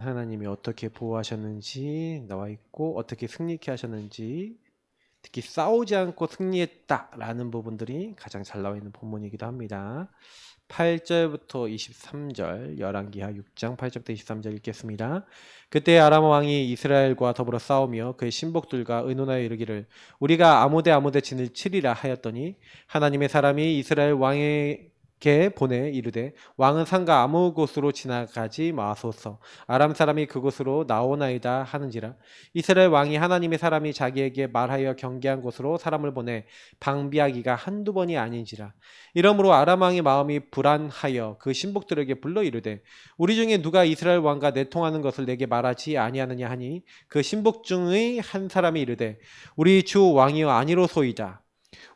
하나님이 어떻게 보호하셨는지 나와 있고 어떻게 승리케 하셨는지 특히 싸우지 않고 승리했다라는 부분들이 가장 잘 나와 있는 본문이기도 합니다. 8절부터 23절 열왕기하 6장 8절부터 23절 읽겠습니다. 그때 아람 왕이 이스라엘과 더불어 싸우며 그의 신복들과 의논하여 이르기를 우리가 아무데 진을 치리라 하였더니 하나님의 사람이 이스라엘 왕에게 보내 이르되 왕은 상가 아무 곳으로 지나가지 마소서 아람 사람이 그곳으로 나오나이다 하는지라 이스라엘 왕이 하나님의 사람이 자기에게 말하여 경계한 곳으로 사람을 보내 방비하기가 한두 번이 아닌지라 이러므로 아람 왕의 마음이 불안하여 그 신복들에게 불러 이르되 우리 중에 누가 이스라엘 왕과 내통하는 것을 내게 말하지 아니하느냐 하니 그 신복 중의 한 사람이 이르되 우리 주 왕이여 아니로소이다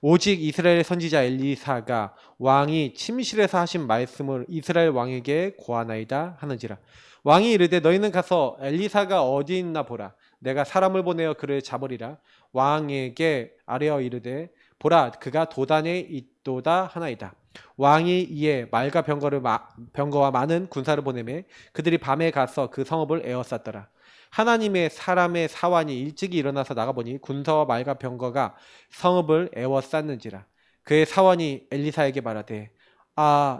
오직 이스라엘 선지자 엘리사가 왕이 침실에서 하신 말씀을 이스라엘 왕에게 고하나이다 하는지라 왕이 이르되 너희는 가서 엘리사가 어디 있나 보라 내가 사람을 보내어 그를 잡으리라 왕에게 아뢰어 이르되 보라 그가 도단에 있도다 하나이다 왕이 이에 말과 병거와 많은 군사를 보내매 그들이 밤에 가서 그 성읍을 에워쌌더라 하나님의 사람의 사환이 일찍이 일어나서 나가보니 군사와 말과 병거가 성읍을 에워쌌는지라 그의 사환이 엘리사에게 말하되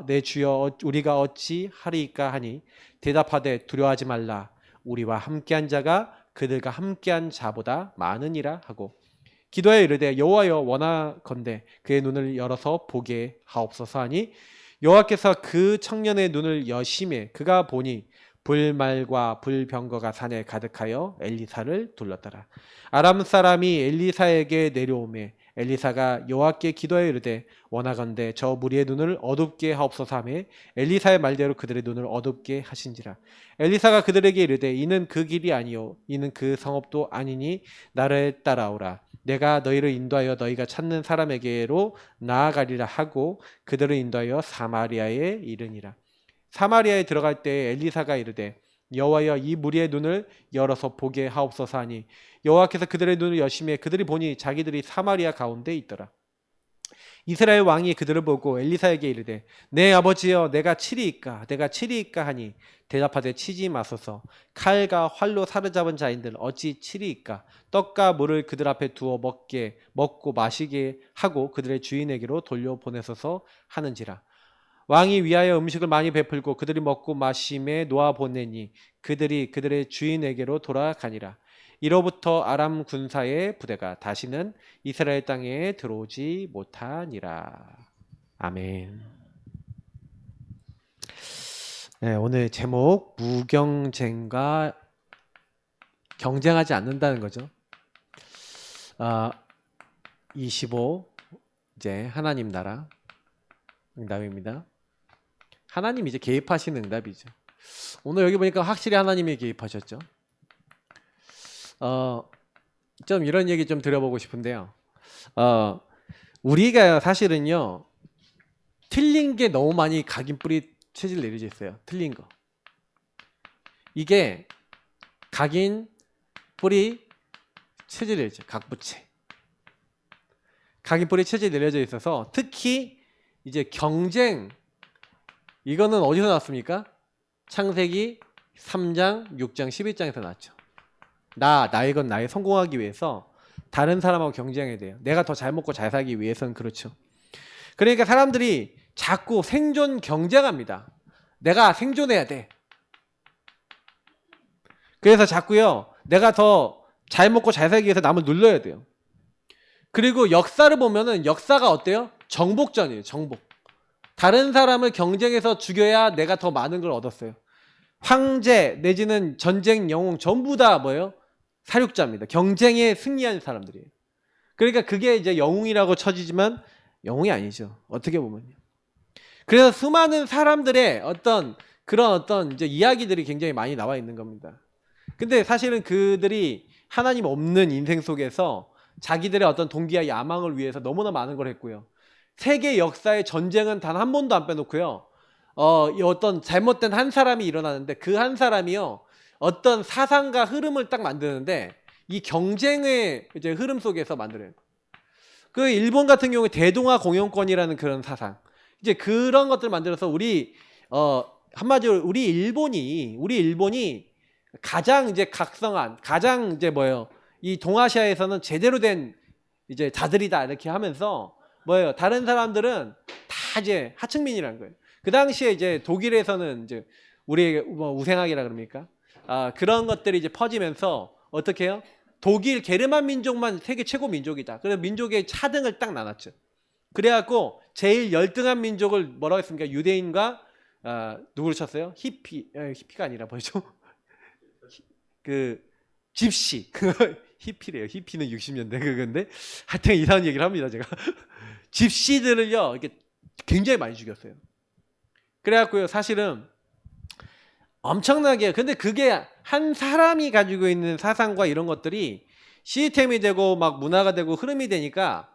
내 주여 우리가 어찌 하리이까 하니 대답하되 두려워하지 말라 우리와 함께한 자가 그들과 함께한 자보다 많으니라 하고 기도하여 이르되 여호와여 원하건대 그의 눈을 열어서 보게 하옵소서 하니 여호와께서 그 청년의 눈을 여심해 그가 보니 불말과 불병거가 산에 가득하여 엘리사를 둘렀더라 아람 사람이 엘리사에게 내려오매 엘리사가 여호와께 기도하여 이르되 원하건대 저 무리의 눈을 어둡게 하옵소서 하며 엘리사의 말대로 그들의 눈을 어둡게 하신지라 엘리사가 그들에게 이르되 이는 그 길이 아니요 이는 그 성읍도 아니니 나를 따라오라 내가 너희를 인도하여 너희가 찾는 사람에게로 나아가리라 하고 그들을 인도하여 사마리아에 이르니라 사마리아에 들어갈 때 엘리사가 이르되 여호와여 이 무리의 눈을 열어서 보게 하옵소서 하니 여호와께서 그들의 눈을 여심해 그들이 보니 자기들이 사마리아 가운데 있더라 이스라엘 왕이 그들을 보고 엘리사에게 이르되 내 아버지여 내가 치리이까 하니 대답하되 치지 마소서 칼과 활로 사로잡은 자인들 어찌 치리이까 떡과 물을 그들 앞에 두어 먹고 마시게 하고 그들의 주인에게로 돌려보내소서 하는지라 왕이 위하여 음식을 많이 베풀고 그들이 먹고 마심에 놓아 보내니 그들이 그들의 주인에게로 돌아가니라 이로부터 아람 군사의 부대가 다시는 이스라엘 땅에 들어오지 못하니라. 아멘. 네, 오늘 제목 무경쟁과 경쟁하지 않는다는 거죠. 25 이제 하나님 나라 응답입니다. 하나님 이제 개입하시는 응답이죠. 오늘 여기 보니까 확실히 하나님이 개입하셨죠. 좀 이런 얘기 좀 드려보고 싶은데요. 우리가 사실은요 틀린 게 너무 많이 각인 뿌리 체질 내려져 있어요. 틀린 거. 이게 각인 뿌리 체질 내려져 각부채. 각인 뿌리 체질 내려져 있어서 특히 이제 경쟁 이거는 어디서 나왔습니까? 창세기 3장, 6장, 11장에서 나왔죠. 나이건 나에 성공하기 위해서 다른 사람하고 경쟁해야 돼요. 내가 더 잘 먹고 잘 살기 위해서는 그렇죠. 그러니까 사람들이 자꾸 생존 경쟁합니다. 내가 생존해야 돼. 그래서 자꾸요. 내가 더 잘 먹고 잘 살기 위해서 남을 눌러야 돼요. 그리고 역사를 보면은 역사가 어때요? 정복전이에요. 정복. 다른 사람을 경쟁해서 죽여야 내가 더 많은 걸 얻었어요. 황제 내지는 전쟁 영웅 전부 다 뭐예요? 사륙자입니다. 경쟁에 승리한 사람들이에요. 그러니까 그게 이제 영웅이라고 쳐지지만 영웅이 아니죠. 어떻게 보면요. 그래서 수많은 사람들의 그런 이제 이야기들이 굉장히 많이 나와 있는 겁니다. 근데 사실은 그들이 하나님 없는 인생 속에서 자기들의 어떤 동기와 야망을 위해서 너무나 많은 걸 했고요. 세계 역사의 전쟁은 단 한 번도 안 빼놓고요. 이 어떤 잘못된 한 사람이 일어나는데 그 한 사람이요. 어떤 사상과 흐름을 딱 만드는데 이 경쟁의 이제 흐름 속에서 만들어요. 그 일본 같은 경우에 대동아 공영권이라는 그런 사상. 이제 그런 것들을 만들어서 한마디로 우리 일본이 가장 이제 각성한, 가장 이제 뭐예요? 이 동아시아에서는 제대로 된 이제 자들이다 이렇게 하면서 뭐예요? 다른 사람들은 다 이제 하층민이라는 거예요. 그 당시에 이제 독일에서는 이제 우리 뭐 우생학이라 그럽니까? 그런 것들이 이제 퍼지면서 어떻게 해요? 독일 게르만 민족만 세계 최고 민족이다. 그래서 민족의 차등을 딱 나눴죠. 그래갖고 제일 열등한 민족을 뭐라고 했습니까? 유대인과 누구를 쳤어요? 히피가 아니라 뭐죠? 그 집시. 히피래요. 히피는 60년대 그건데 하여튼 이상한 얘기를 합니다 제가. 집시들을요 이렇게 굉장히 많이 죽였어요. 그래갖고요 사실은 엄청나게, 근데 그게 한 사람이 가지고 있는 사상과 이런 것들이 시스템이 되고 막 문화가 되고 흐름이 되니까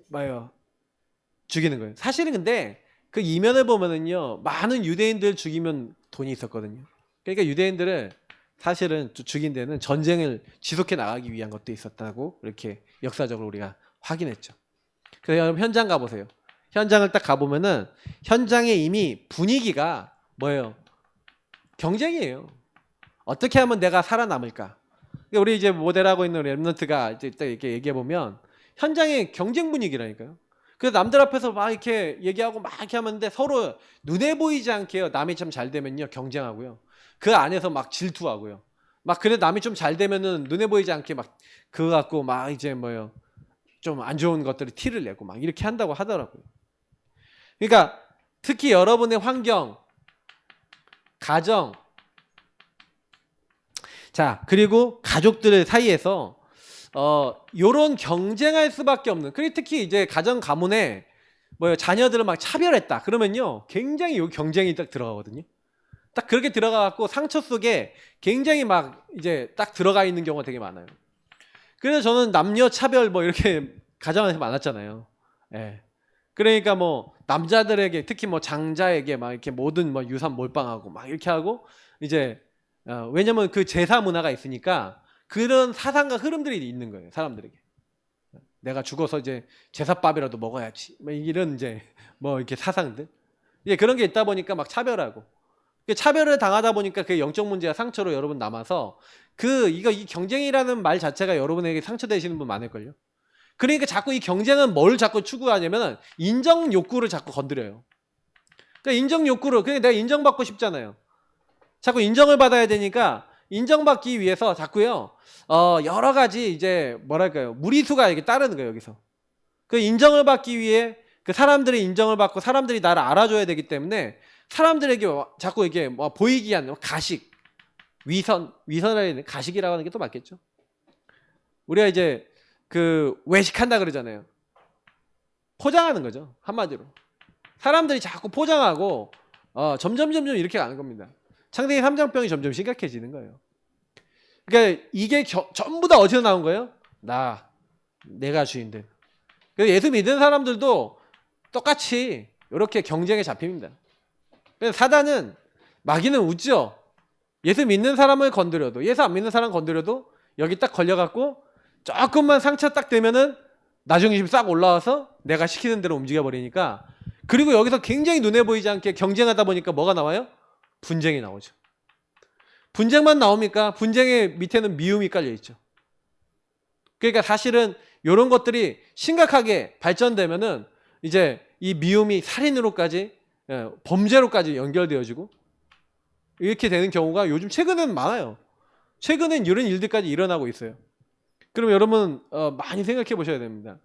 뭐예요? 죽이는 거예요. 사실은 근데 그 이면을 보면은요 많은 유대인들 죽이면 돈이 있었거든요. 그러니까 유대인들을 사실은 죽인 데는 전쟁을 지속해 나가기 위한 것도 있었다고 이렇게 역사적으로 우리가 확인했죠. 그래서 여러분 현장 가보세요. 현장을 딱 가보면은 현장에 이미 분위기가 뭐예요? 경쟁이에요. 어떻게 하면 내가 살아남을까? 그러니까 우리 이제 모델하고 있는 랩런트가 이제 딱 이렇게 얘기해 보면 현장의 경쟁 분위기라니까요. 그래서 남들 앞에서 막 이렇게 얘기하고 막 이렇게 하는데 서로 눈에 보이지 않게요. 남이 참 잘 되면요 경쟁하고요. 그 안에서 막 질투하고요. 막 그래 남이 좀 잘 되면은 눈에 보이지 않게 막 그거 갖고 막 이제 뭐요 좀 안 좋은 것들을 티를 내고 막 이렇게 한다고 하더라고요. 그러니까 특히 여러분의 환경, 가정, 자 그리고 가족들 사이에서 요런 경쟁할 수밖에 없는. 그리고 특히 이제 가정 가문에 뭐요 자녀들을 막 차별했다 그러면요 굉장히 요 경쟁이 딱 들어가거든요. 딱 그렇게 들어가 갖고 상처 속에 굉장히 막 이제 딱 들어가 있는 경우가 되게 많아요. 그래서 저는 남녀 차별 뭐 이렇게 가정에서 많았잖아요. 예. 그러니까 뭐 남자들에게 특히 뭐 장자에게 막 이렇게 모든 뭐 유산 몰빵하고 막 이렇게 하고 이제 왜냐면 그 제사 문화가 있으니까 그런 사상과 흐름들이 있는 거예요 사람들에게. 내가 죽어서 이제 제사밥이라도 먹어야지 뭐 이런 이제 뭐 이렇게 사상들 이제 그런 게 있다 보니까 막 차별하고 차별을 당하다 보니까 그 영적 문제가 상처로 여러분 남아서 이 경쟁이라는 말 자체가 여러분에게 상처되시는 분 많을걸요. 그러니까 자꾸 이 경쟁은 뭘 자꾸 추구하냐면 인정 욕구를 자꾸 건드려요. 그러니까 인정 욕구를 그러니까 내가 인정받고 싶잖아요. 자꾸 인정을 받아야 되니까 인정받기 위해서 자꾸요 여러 가지 이제 뭐랄까요 무리수가 이렇게 따르는 거예요 여기서. 그 인정을 받기 위해 그 사람들의 인정을 받고 사람들이 나를 알아줘야 되기 때문에 사람들에게 자꾸 이게 뭐 보이기 위한 가식, 위선을 가식이라고 하는 게 또 맞겠죠. 우리가 이제 그 외식한다 그러잖아요. 포장하는 거죠 한마디로. 사람들이 자꾸 포장하고 점점 이렇게 가는 겁니다. 창세기 3장병이 점점 심각해지는 거예요. 그러니까 이게 전부 다 어디서 나온 거예요? 내가 주인들. 그래서 예수 믿는 사람들도 똑같이 이렇게 경쟁에 잡힙니다. 그래서 사단은 마귀는 웃죠. 예수 믿는 사람을 건드려도 예수 안 믿는 사람 건드려도 여기 딱 걸려갖고 조금만 상처 딱 되면은 나중심이 싹 올라와서 내가 시키는 대로 움직여 버리니까. 그리고 여기서 굉장히 눈에 보이지 않게 경쟁하다 보니까 뭐가 나와요? 분쟁이 나오죠. 분쟁만 나옵니까? 분쟁의 밑에는 미움이 깔려 있죠. 그러니까 사실은 이런 것들이 심각하게 발전되면은 이제 이 미움이 살인으로까지 범죄로까지 연결되어지고 이렇게 되는 경우가 요즘 최근에는 많아요. 최근엔 이런 일들까지 일어나고 있어요. 그럼 여러분 많이 생각해 보셔야 됩니다.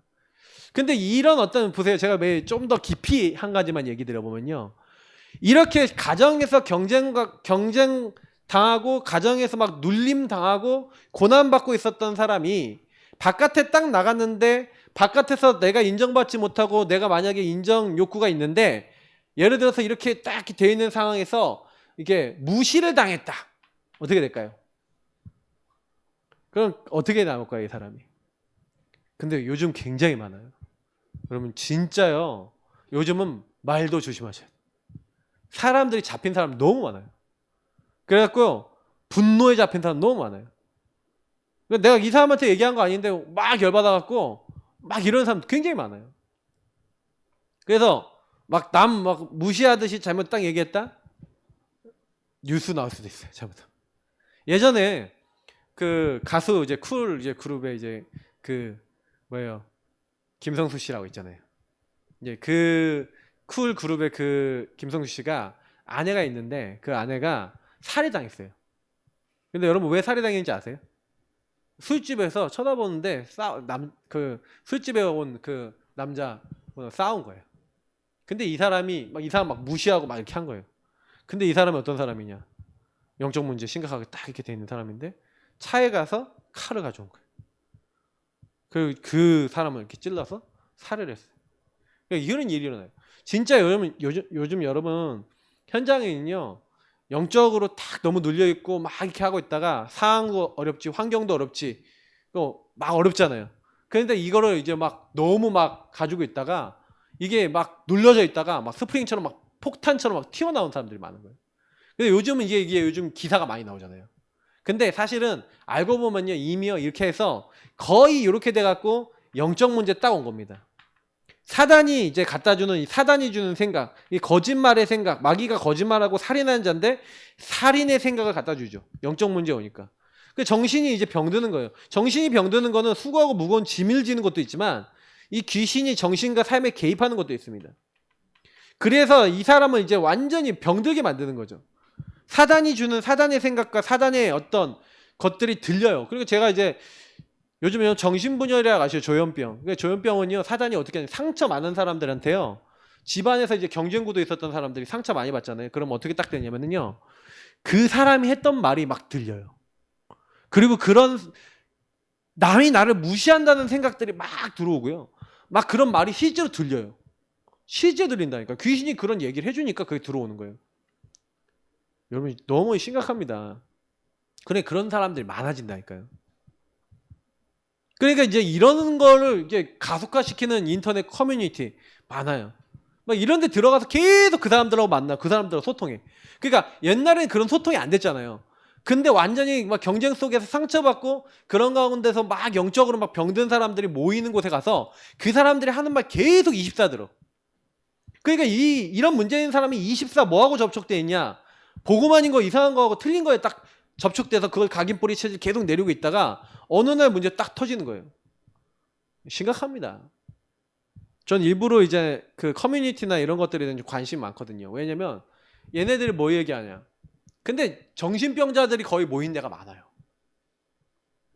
근데 이런 보세요. 제가 매일 좀 더 깊이 한 가지만 얘기 드려보면요. 이렇게 가정에서 경쟁 당하고 가정에서 막 눌림 당하고 고난받고 있었던 사람이 바깥에 딱 나갔는데 바깥에서 내가 인정받지 못하고 내가 만약에 인정 욕구가 있는데 예를 들어서 이렇게 딱 되어 있는 상황에서 이게 무시를 당했다. 어떻게 될까요? 그럼 어떻게 나올까요, 이 사람이? 근데 요즘 굉장히 많아요. 여러분 진짜요. 요즘은 말도 조심하셔야 돼요. 사람들이 잡힌 사람 너무 많아요. 그래갖고 분노에 잡힌 사람 너무 많아요. 내가 이 사람한테 얘기한 거 아닌데 막 열받아갖고 막 이런 사람 굉장히 많아요. 그래서 막 무시하듯이 잘못 딱 얘기했다? 뉴스 나올 수도 있어요. 잘못하면. 예전에 그 가수 이제 쿨 이제 그룹에 이제 그 뭐예요? 김성수 씨라고 있잖아요. 이제 그 쿨 그룹의 그 김성수 씨가 아내가 있는데 그 아내가 살해당했어요. 근데 여러분 왜 살해당했는지 아세요? 술집에서 쳐다보는데 그 술집에 온 그 남자 싸운 거예요. 근데 이 사람이 막 이 사람 막 무시하고 막 이렇게 한 거예요. 근데 이 사람이 어떤 사람이냐? 영적 문제 심각하게 딱 이렇게 돼 있는 사람인데 차에 가서 칼을 가져온 거예요. 그 사람을 이렇게 찔러서 살해를 했어요. 그러니까 이런 일이 일어나요. 진짜 요즘 여러분 현장에는요 영적으로 딱 너무 눌려 있고 막 이렇게 하고 있다가 상황도 어렵지 환경도 어렵지 또 막 어렵잖아요. 그런데 이거를 이제 막 너무 막 가지고 있다가 이게 막 눌려져 있다가 막 스프링처럼 막 폭탄처럼 막 튀어나온 사람들이 많은 거예요. 근데 요즘은 이게 요즘 기사가 많이 나오잖아요. 근데 사실은 알고 보면요 이미요 이렇게 해서 거의 이렇게 돼갖고 영적 문제 딱 온 겁니다. 사단이 이제 갖다 주는 이 사단이 주는 생각, 이 거짓말의 생각, 마귀가 거짓말하고 살인하는 자인데 살인의 생각을 갖다 주죠. 영적 문제 오니까. 그 정신이 이제 병드는 거예요. 정신이 병드는 거는 수고하고 무거운 짐을 지는 것도 있지만 이 귀신이 정신과 삶에 개입하는 것도 있습니다. 그래서 이 사람을 이제 완전히 병들게 만드는 거죠. 사단이 주는 사단의 생각과 사단의 어떤 것들이 들려요. 그리고 제가 이제 요즘에 정신분열이라고 아시죠? 조현병. 그러니까 조현병은요, 사단이 어떻게 하냐. 상처 많은 사람들한테요, 집안에서 이제 경쟁구도 있었던 사람들이 상처 많이 받잖아요. 그럼 어떻게 딱 되냐면요, 그 사람이 했던 말이 막 들려요. 그리고 그런, 남이 나를 무시한다는 생각들이 막 들어오고요. 막 그런 말이 실제로 들려요. 실제 들린다니까. 귀신이 그런 얘기를 해주니까 그게 들어오는 거예요. 여러분, 너무 심각합니다. 그래, 그런 사람들이 많아진다니까요. 그러니까 이제 이런 거를 이제 가속화시키는 인터넷 커뮤니티 많아요. 막 이런 데 들어가서 계속 그 사람들하고 만나, 그 사람들하고 소통해. 그러니까 옛날에는 그런 소통이 안 됐잖아요. 근데 완전히 막 경쟁 속에서 상처받고 그런 가운데서 막 영적으로 막 병든 사람들이 모이는 곳에 가서 그 사람들이 하는 말 계속 24 들어. 그러니까 이런 문제인 사람이 24 뭐하고 접촉돼 있냐? 보고만인 거 이상한 거하고 틀린 거에 딱 접촉돼서 그걸 각인뿌리 체질 계속 내리고 있다가 어느 날 문제 딱 터지는 거예요. 심각합니다. 전 일부러 이제 그 커뮤니티나 이런 것들에 대한 관심이 많거든요. 왜냐면 얘네들이 뭐 얘기하냐. 근데 정신병자들이 거의 모인 데가 많아요.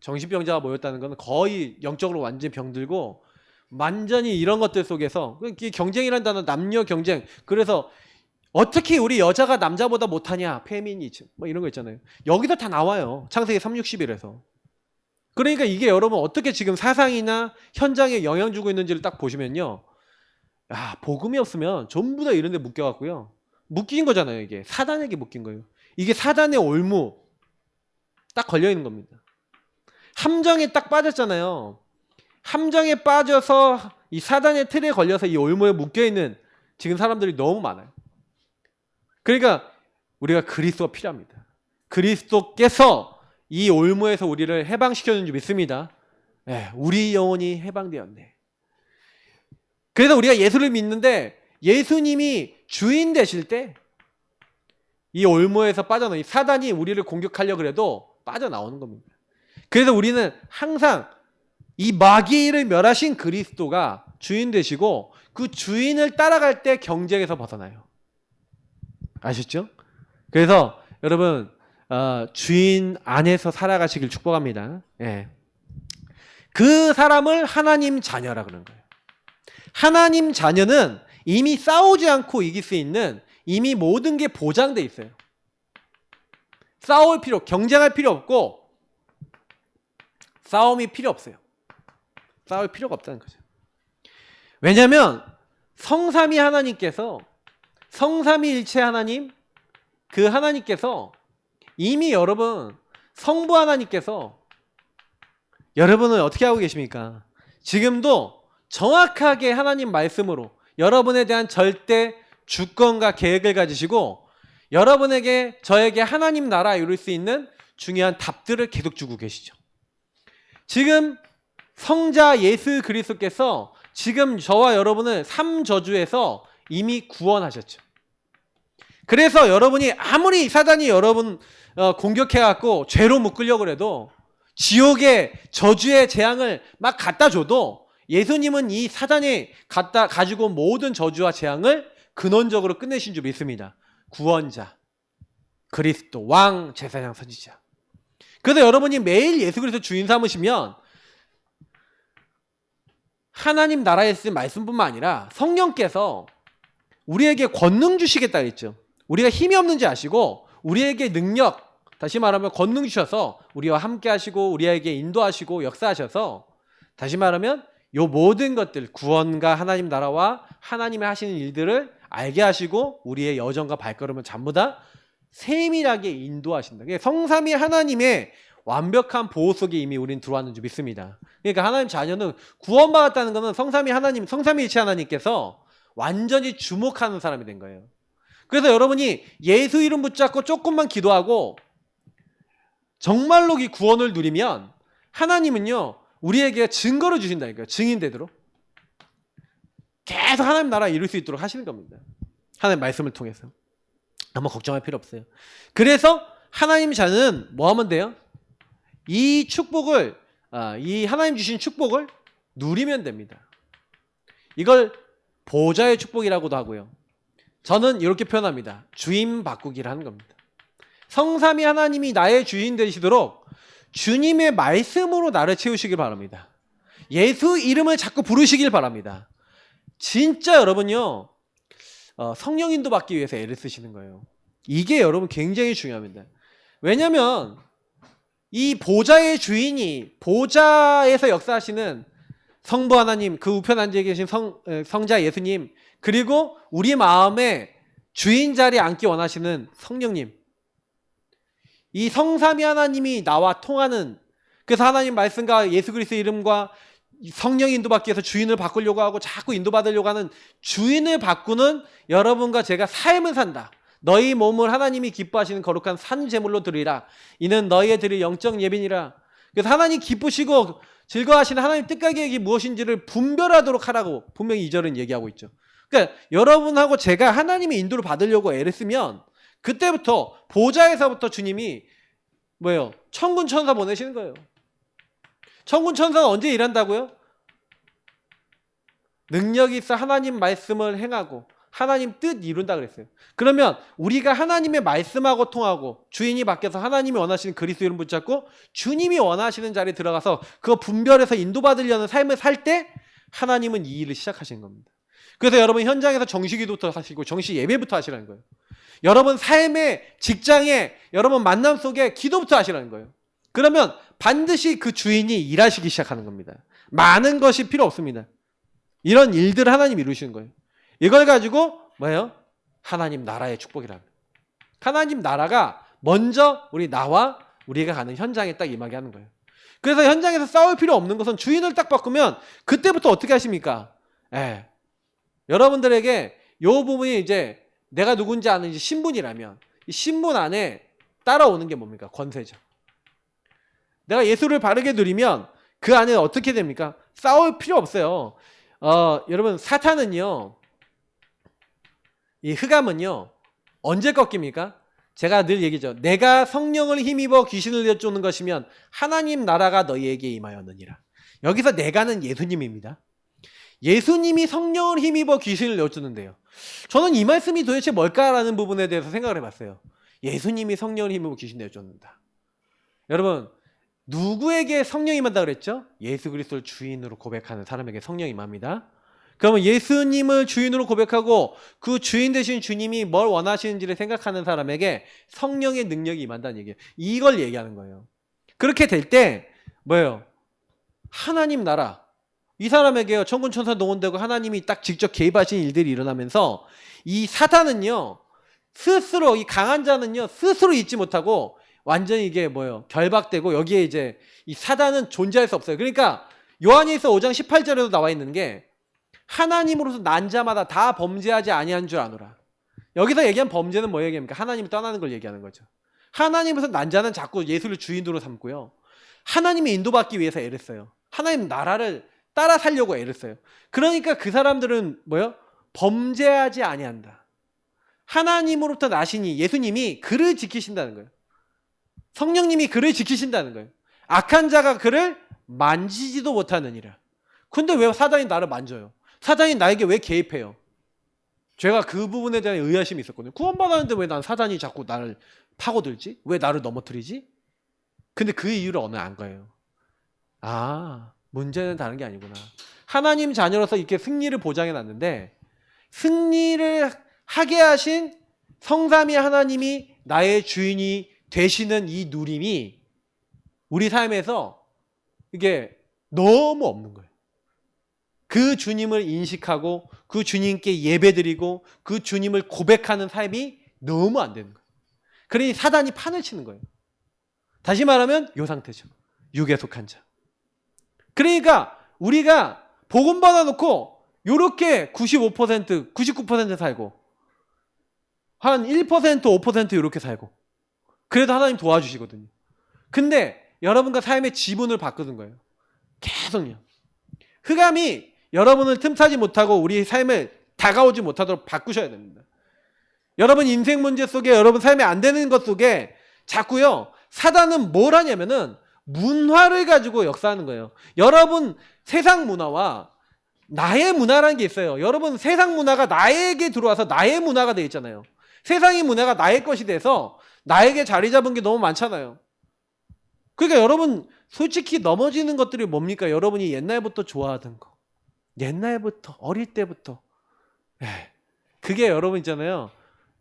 정신병자가 모였다는 건 거의 영적으로 완전히 병들고 완전히 이런 것들 속에서 경쟁이라는 단어 남녀 경쟁. 그래서 어떻게 우리 여자가 남자보다 못하냐? 페미니즘 뭐 이런 거 있잖아요. 여기서 다 나와요. 창세기 3:61에서. 그러니까 이게 여러분 어떻게 지금 사상이나 현장에 영향 주고 있는지를 딱 보시면요. 야, 복음이 없으면 전부 다 이런 데 묶여갖고요. 묶인 거잖아요. 이게 사단에게 묶인 거예요. 이게 사단의 올무 딱 걸려있는 겁니다. 함정에 딱 빠졌잖아요. 함정에 빠져서 이 사단의 틀에 걸려서 이 올무에 묶여있는 지금 사람들이 너무 많아요. 그러니까 우리가 그리스도가 필요합니다. 그리스도께서 이 올무에서 우리를 해방시켜준 줄 믿습니다. 네, 우리 영혼이 해방되었네. 그래서 우리가 예수를 믿는데 예수님이 주인 되실 때 이 올무에서 빠져나오는 사단이 우리를 공격하려고 해도 빠져나오는 겁니다. 그래서 우리는 항상 이 마귀를 멸하신 그리스도가 주인 되시고 그 주인을 따라갈 때 경쟁에서 벗어나요. 아셨죠? 그래서 여러분 주인 안에서 살아가시길 축복합니다. 예. 그 사람을 하나님 자녀라 그런 거예요. 하나님 자녀는 이미 싸우지 않고 이길 수 있는 이미 모든 게 보장돼 있어요. 싸울 필요, 경쟁할 필요 없고 싸움이 필요 없어요. 싸울 필요가 없다는 거죠. 왜냐하면 성삼위 하나님께서 성삼위일체 하나님 그 하나님께서 이미 여러분 성부 하나님께서 여러분을 어떻게 하고 계십니까? 지금도 정확하게 하나님 말씀으로 여러분에 대한 절대 주권과 계획을 가지시고 여러분에게 저에게 하나님 나라 이룰 수 있는 중요한 답들을 계속 주고 계시죠. 지금 성자 예수 그리스도께서 지금 저와 여러분을 삼저주에서 이미 구원하셨죠. 그래서 여러분이 아무리 사단이 여러분 공격해갖고 죄로 묶으려고 해도 지옥의 저주의 재앙을 막 갖다 줘도 예수님은 이 사단이 가지고 온 모든 저주와 재앙을 근원적으로 끝내신 줄 믿습니다. 구원자, 그리스도, 왕, 제사장, 선지자. 그래서 여러분이 매일 예수 그리스도 주인 삼으시면 하나님 나라에 쓰인 말씀뿐만 아니라 성령께서 우리에게 권능 주시겠다 했죠. 우리가 힘이 없는지 아시고 우리에게 능력, 다시 말하면 권능 주셔서 우리와 함께 하시고 우리에게 인도하시고 역사하셔서, 다시 말하면 요 모든 것들, 구원과 하나님 나라와 하나님이 하시는 일들을 알게 하시고 우리의 여정과 발걸음을 전부 다 세밀하게 인도하신다. 성삼위 하나님의 완벽한 보호 속에 이미 우리는 들어왔는 줄 믿습니다. 그러니까 하나님 자녀는 구원받았다는 것은 성삼위 하나님, 성삼위일체 하나님께서 완전히 주목하는 사람이 된 거예요. 그래서 여러분이 예수 이름 붙잡고 조금만 기도하고 정말로 이 구원을 누리면 하나님은요 우리에게 증거를 주신다니까요. 증인되도록 계속 하나님 나라 이룰 수 있도록 하시는 겁니다. 하나님 말씀을 통해서. 아무 걱정할 필요 없어요. 그래서 하나님 자는 뭐 하면 돼요? 이 축복을, 이 하나님 주신 축복을 누리면 됩니다. 이걸 보좌의 축복이라고도 하고요. 저는 이렇게 표현합니다. 주인 바꾸기를 하는 겁니다. 성삼위 하나님이 나의 주인 되시도록 주님의 말씀으로 나를 채우시길 바랍니다. 예수 이름을 자꾸 부르시길 바랍니다. 진짜 여러분요, 성령 인도 받기 위해서 애를 쓰시는 거예요. 이게 여러분 굉장히 중요합니다. 왜냐하면 이 보좌의 주인이, 보좌에서 역사하시는 성부 하나님, 그 우편 앉아 계신 성자 예수님, 그리고 우리 마음에 주인 자리에 앉기 원하시는 성령님, 이 성삼위 하나님이 나와 통하는, 그래서 하나님 말씀과 예수 그리스도 이름과 성령 인도받기 위해서 주인을 바꾸려고 하고 자꾸 인도받으려고 하는 주인을 바꾸는 여러분과 제가 삶을 산다. 너희 몸을 하나님이 기뻐하시는 거룩한 산 제물로 드리라. 이는 너희의 드릴 영적 예비니라. 그래서 하나님 기쁘시고 즐거워하시는 하나님 뜻과 계획이 무엇인지를 분별하도록 하라고 분명히 2절은 얘기하고 있죠. 그러니까 여러분하고 제가 하나님의 인도를 받으려고 애를 쓰면 그때부터 보좌에서부터 주님이 뭐예요? 천군 천사 보내시는 거예요. 천군 천사가 언제 일한다고요? 능력이 있어 하나님 말씀을 행하고 하나님 뜻 이룬다 그랬어요. 그러면 우리가 하나님의 말씀하고 통하고 주인이 바뀌어서 하나님이 원하시는 그리스도 이름 붙잡고 주님이 원하시는 자리에 들어가서 그거 분별해서 인도받으려는 삶을 살 때 하나님은 이 일을 시작하시는 겁니다. 그래서 여러분 현장에서 정식기도부터 하시고 정식 예배부터 하시라는 거예요. 여러분 삶의, 직장에, 여러분 만남 속에 기도부터 하시라는 거예요. 그러면 반드시 그 주인이 일하시기 시작하는 겁니다. 많은 것이 필요 없습니다. 이런 일들을 하나님이 이루시는 거예요. 이걸 가지고 뭐예요? 하나님 나라의 축복이랍니다. 하나님 나라가 먼저 나와 우리가 가는 현장에 딱 임하게 하는 거예요. 그래서 현장에서 싸울 필요 없는 것은 주인을 딱 바꾸면 그때부터 어떻게 하십니까? 여러분들에게 이 부분이 이제 내가 누군지 아는 신분이라면 이 신분 안에 따라오는 게 뭡니까? 권세죠. 내가 예수를 바르게 누리면 그 안에 어떻게 됩니까? 싸울 필요 없어요. 여러분 사탄은요, 이 흑암은요 언제 꺾입니까? 제가 늘 얘기죠. 내가 성령을 힘입어 귀신을 내쫓는 것이면 하나님 나라가 너희에게 임하였느니라. 여기서 내가는 예수님입니다. 예수님이 성령을 힘입어 귀신을 내쫓는데요. 저는 이 말씀이 도대체 뭘까라는 부분에 대해서 생각을 해봤어요. 예수님이 성령을 힘입어 귀신 내쫓는다. 여러분 누구에게 성령이 임한다 그랬죠? 예수 그리스도를 주인으로 고백하는 사람에게 성령이 임합니다. 그러면 예수님을 주인으로 고백하고 그 주인 되신 주님이 뭘 원하시는지를 생각하는 사람에게 성령의 능력이 임한다는 얘기예요. 이걸 얘기하는 거예요. 그렇게 될 때 뭐예요? 하나님 나라, 이 사람에게요 천군 천사 동원되고 하나님이 딱 직접 개입하신 일들이 일어나면서 이 사탄은요 스스로, 이 강한 자는요 스스로 잊지 못하고 완전히 이게 뭐예요? 결박되고 여기에 이제 이 사단은 존재할 수 없어요. 그러니까 요한일서 5장 18절에도 나와 있는 게 하나님으로서 난 자마다 다 범죄하지 아니한 줄 아노라. 여기서 얘기한 범죄는 뭐 얘기합니까? 하나님이 떠나는 걸 얘기하는 거죠. 하나님으로서 난 자는 자꾸 예수를 주인으로 삼고요. 하나님이 인도받기 위해서 애를 써요. 하나님 나라를 따라 살려고 애를 써요. 그러니까 그 사람들은 뭐요? 범죄하지 아니한다. 하나님으로부터 나시니 예수님이 그를 지키신다는 거예요. 성령님이 그를 지키신다는 거예요. 악한 자가 그를 만지지도 못하느니라. 근데 왜 사단이 나를 만져요? 사단이 나에게 왜 개입해요? 제가 그 부분에 대한 의아심이 있었거든요. 구원받았는데 왜 난 사단이 자꾸 나를 파고들지? 왜 나를 넘어뜨리지? 근데 그 이유를 오늘 안 거예요. 아, 문제는 다른 게 아니구나. 하나님 자녀로서 이렇게 승리를 보장해 놨는데 승리를 하게 하신 성삼위 하나님이 나의 주인이 되시는 이 누림이 우리 삶에서 이게 너무 없는 거예요. 그 주님을 인식하고 그 주님께 예배드리고 그 주님을 고백하는 삶이 너무 안 되는 거예요. 그러니 사단이 판을 치는 거예요. 다시 말하면 이 상태죠. 육에 속한 자. 그러니까 우리가 복음 받아놓고 이렇게 95%, 99% 살고 한 1%, 5% 이렇게 살고 그래도 하나님 도와주시거든요. 근데 여러분과 삶의 지분을 바꾸는 거예요. 계속요. 흑암이 여러분을 틈타지 못하고 우리 삶을 다가오지 못하도록 바꾸셔야 됩니다. 여러분 인생 문제 속에 여러분 삶에 안 되는 것 속에 자꾸요 사단은 뭘 하냐면은 문화를 가지고 역사하는 거예요. 여러분 세상 문화와 나의 문화라는 게 있어요. 여러분 세상 문화가 나에게 들어와서 나의 문화가 되어 있잖아요. 세상의 문화가 나의 것이 돼서 나에게 자리 잡은 게 너무 많잖아요. 그러니까 여러분 솔직히 넘어지는 것들이 뭡니까? 여러분이 옛날부터 좋아하던 거. 옛날부터 어릴 때부터 그게 여러분 있잖아요.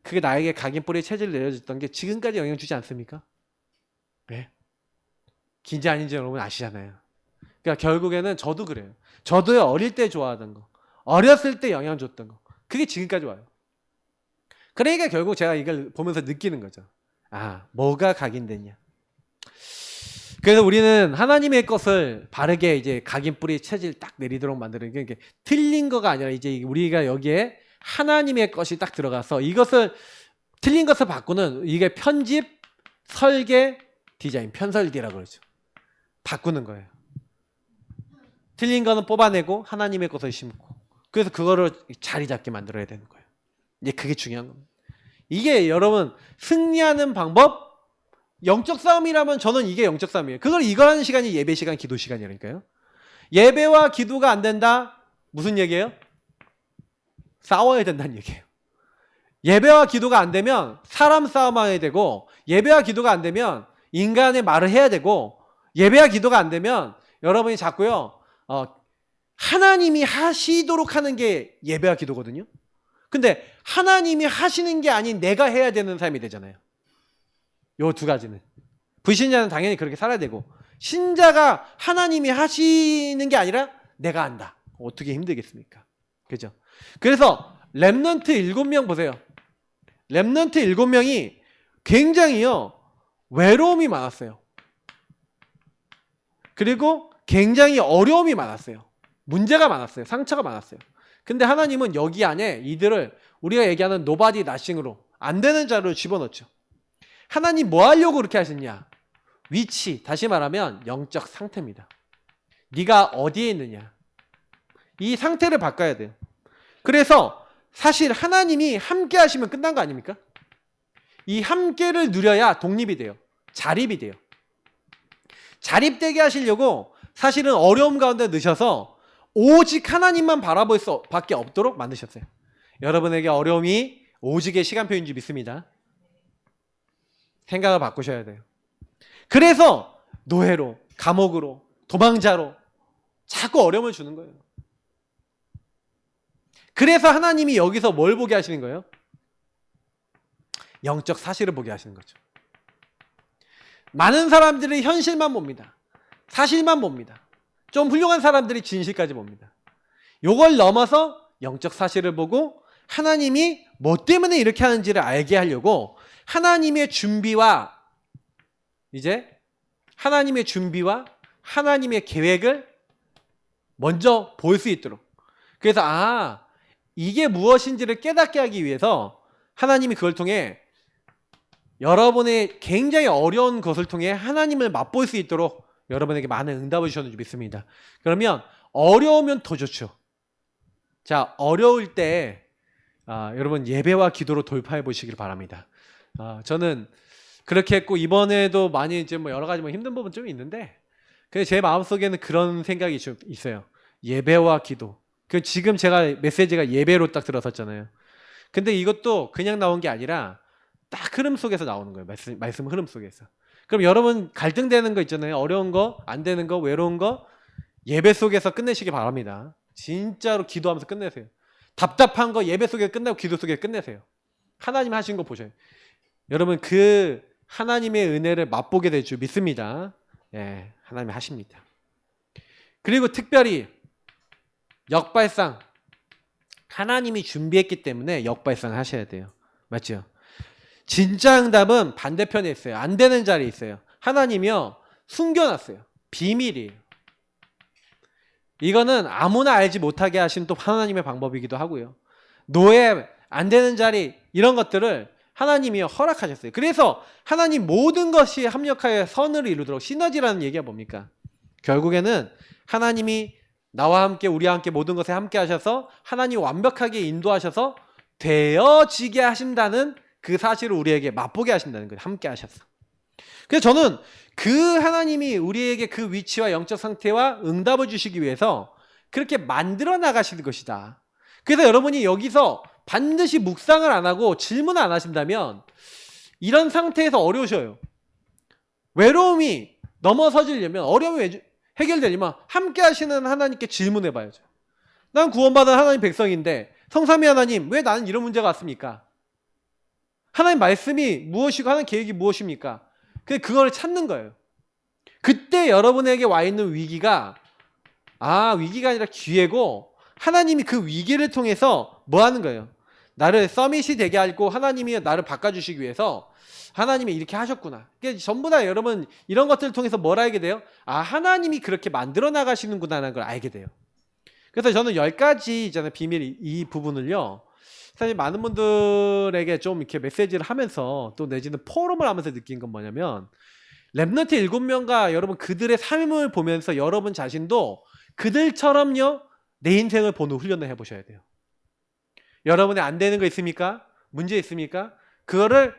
그게 나에게 각인뿌리 체질을 내려줬던 게 지금까지 영향 주지 않습니까? 네. 긴지 아닌지 여러분 아시잖아요. 그러니까 결국에는 저도 그래요. 저도요 어릴 때 좋아하던 거, 어렸을 때 영향 줬던 거, 그게 지금까지 와요. 그러니까 결국 제가 이걸 보면서 느끼는 거죠. 아, 뭐가 각인됐냐? 그래서 우리는 하나님의 것을 바르게 이제 각인뿌리 체질 딱 내리도록 만드는 게 틀린 거가 아니라 이제 우리가 여기에 하나님의 것이 딱 들어가서 이것을 틀린 것을 바꾸는 이게 편집, 설계, 디자인, 편설기라고 그러죠. 바꾸는 거예요. 틀린 거는 뽑아내고 하나님의 것을 심고 그래서 그거를 자리 잡게 만들어야 되는 거예요. 이제 그게 중요한 겁니다. 이게 여러분 승리하는 방법 영적 싸움이라면 저는 이게 영적 싸움이에요. 그걸 이거하는 시간이 예배 시간, 기도 시간이라니까요. 예배와 기도가 안 된다? 무슨 얘기예요? 싸워야 된다는 얘기예요. 예배와 기도가 안 되면 사람 싸움해야 되고 예배와 기도가 안 되면 인간의 말을 해야 되고 예배와 기도가 안 되면 여러분이 자꾸요 하나님이 하시도록 하는 게 예배와 기도거든요. 근데 하나님이 하시는 게 아닌 내가 해야 되는 삶이 되잖아요. 요 두 가지는. 불신자는 당연히 그렇게 살아야 되고 신자가 하나님이 하시는 게 아니라 내가 한다. 어떻게 힘들겠습니까? 그죠? 그래서 렘넌트 7명 보세요. 렘넌트 7명이 굉장히요 외로움이 많았어요. 그리고 굉장히 어려움이 많았어요. 문제가 많았어요. 상처가 많았어요. 근데 하나님은 여기 안에 이들을 우리가 얘기하는 노바디 나싱으로 안 되는 자를 집어넣죠. 하나님 뭐 하려고 그렇게 하셨냐? 위치, 다시 말하면 영적 상태입니다. 네가 어디에 있느냐? 이 상태를 바꿔야 돼요. 그래서 사실 하나님이 함께 하시면 끝난 거 아닙니까? 이 함께를 누려야 독립이 돼요. 자립이 돼요. 자립되게 하시려고 사실은 어려움 가운데 넣으셔서 오직 하나님만 바라볼 수밖에 없도록 만드셨어요. 여러분에게 어려움이 오직의 시간표인 줄 믿습니다. 생각을 바꾸셔야 돼요. 그래서 노예로, 감옥으로, 도망자로 자꾸 어려움을 주는 거예요. 그래서 하나님이 여기서 뭘 보게 하시는 거예요? 영적 사실을 보게 하시는 거죠. 많은 사람들이 현실만 봅니다. 사실만 봅니다. 좀 훌륭한 사람들이 진실까지 봅니다. 요걸 넘어서 영적 사실을 보고 하나님이 뭐 때문에 이렇게 하는지를 알게 하려고 하나님의 준비와 하나님의 계획을 먼저 볼 수 있도록. 그래서 이게 무엇인지를 깨닫게 하기 위해서 하나님이 그걸 통해 여러분의 굉장히 어려운 것을 통해 하나님을 맛볼 수 있도록 여러분에게 많은 응답을 주셨는지 믿습니다. 그러면 어려우면 더 좋죠. 자, 어려울 때 여러분 예배와 기도로 돌파해 보시길 바랍니다. 저는 그렇게 했고 이번에도 많이 이제 뭐 여러 가지 뭐 힘든 부분 좀 있는데 제 마음속에는 그런 생각이 좀 있어요. 예배와 기도. 지금 제가 메시지가 예배로 딱 들어섰잖아요. 근데 이것도 그냥 나온 게 아니라 딱 흐름 속에서 나오는 거예요. 말씀 흐름 속에서. 그럼 여러분 갈등되는 거 있잖아요. 어려운 거, 안 되는 거, 외로운 거 예배 속에서 끝내시기 바랍니다. 진짜로 기도하면서 끝내세요. 답답한 거 예배 속에 끝내고 기도 속에 끝내세요. 하나님 하신 거 보셔요. 여러분 그 하나님의 은혜를 맛보게 될 줄 믿습니다. 예, 하나님이 하십니다. 그리고 특별히 역발상. 하나님이 준비했기 때문에 역발상 하셔야 돼요. 맞죠? 진짜 응답은 반대편에 있어요. 안 되는 자리에 있어요. 하나님이요 숨겨놨어요. 비밀이에요. 이거는 아무나 알지 못하게 하신 또 하나님의 방법이기도 하고요. 노예, 안 되는 자리 이런 것들을 하나님이 허락하셨어요. 그래서 하나님 모든 것이 합력하여 선을 이루도록 시너지라는 얘기가 뭡니까? 결국에는 하나님이 나와 함께 우리와 함께 모든 것에 함께 하셔서 하나님 완벽하게 인도하셔서 되어지게 하신다는 그 사실을 우리에게 맛보게 하신다는 거예요. 함께 하셔서. 그래서 저는 그 하나님이 우리에게 그 위치와 영적 상태와 응답을 주시기 위해서 그렇게 만들어 나가시는 것이다. 그래서 여러분이 여기서 반드시 묵상을 안 하고 질문 안 하신다면 이런 상태에서 어려우셔요. 외로움이 넘어서지려면 어려움이 해결되려면 함께 하시는 하나님께 질문해 봐야죠. 난 구원받은 하나님 백성인데 성삼위 하나님 왜 나는 이런 문제가 왔습니까? 하나님 말씀이 무엇이고 하나님 계획이 무엇입니까? 그걸 찾는 거예요. 그때 여러분에게 와 있는 위기가 위기가 아니라 기회고 하나님이 그 위기를 통해서 뭐 하는 거예요? 나를 서밋이 되게 하고 하나님이 나를 바꿔주시기 위해서 하나님이 이렇게 하셨구나. 그러니까 전부 다 여러분 이런 것들을 통해서 뭘 알게 돼요? 하나님이 그렇게 만들어 나가시는구나라는 걸 알게 돼요. 그래서 저는 10가지 있잖아요. 비밀 이 부분을요. 사실 많은 분들에게 좀 이렇게 메시지를 하면서 또 내지는 포럼을 하면서 느낀 건 뭐냐면 렘넌트 7명과 여러분 그들의 삶을 보면서 여러분 자신도 그들처럼요 내 인생을 보는 훈련을 해보셔야 돼요. 여러분의 안 되는 거 있습니까? 문제 있습니까? 그거를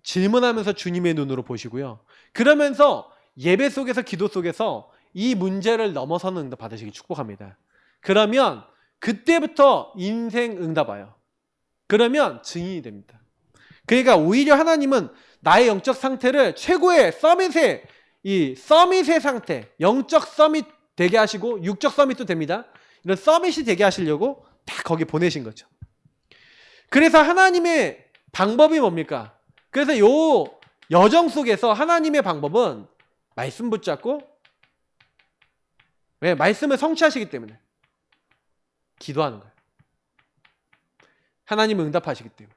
질문하면서 주님의 눈으로 보시고요. 그러면서 예배 속에서 기도 속에서 이 문제를 넘어서는 응답 받으시기 축복합니다. 그러면 그때부터 인생 응답 와요. 그러면 증인이 됩니다. 그러니까 오히려 하나님은 나의 영적 상태를 최고의 서밋의 상태, 영적 서밋 되게 하시고 육적 서밋도 됩니다. 이런 서밋이 되게 하시려고 다 거기 보내신 거죠. 그래서 하나님의 방법이 뭡니까? 그래서 요 여정 속에서 하나님의 방법은 말씀 붙잡고 왜? 말씀을 성취하시기 때문에 기도하는 거예요. 하나님은 응답하시기 때문에.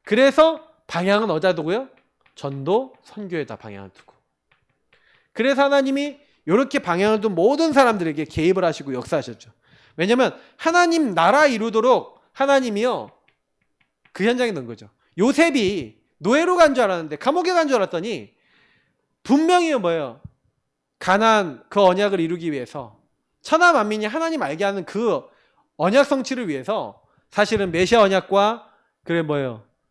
그래서 방향은 어디다 두고요? 전도, 선교에다 방향을 두고. 그래서 하나님이 이렇게 방향을 둔 모든 사람들에게 개입을 하시고 역사하셨죠. 왜냐하면 하나님 나라 이루도록 하나님이요 그 현장에 넣은 거죠. 요셉이 노예로 간 줄 알았는데 감옥에 간 줄 알았더니 분명히 뭐예요? 가나안 그 언약을 이루기 위해서 천하 만민이 하나님 알게 하는 그 언약 성취를 위해서 사실은 메시아 언약과